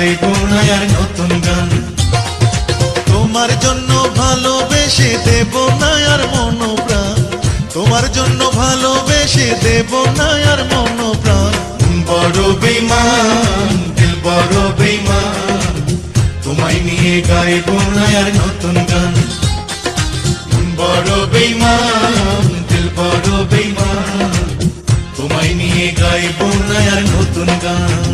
গাইব না আর নতুন গান। তোমার জন্য ভালোবেসে দেব না আর মন প্রাণ, তোমার জন্য ভালোবেসে দেব না আর মন প্রাণ। বড় বেঈমান দিল বড় বেঈমান, তোমায় নিয়ে গাইব না আর নতুন গান। বড় বেঈমান দিল বড় বেঈমান, তোমায় নিয়ে গাইব না আর নতুন গান।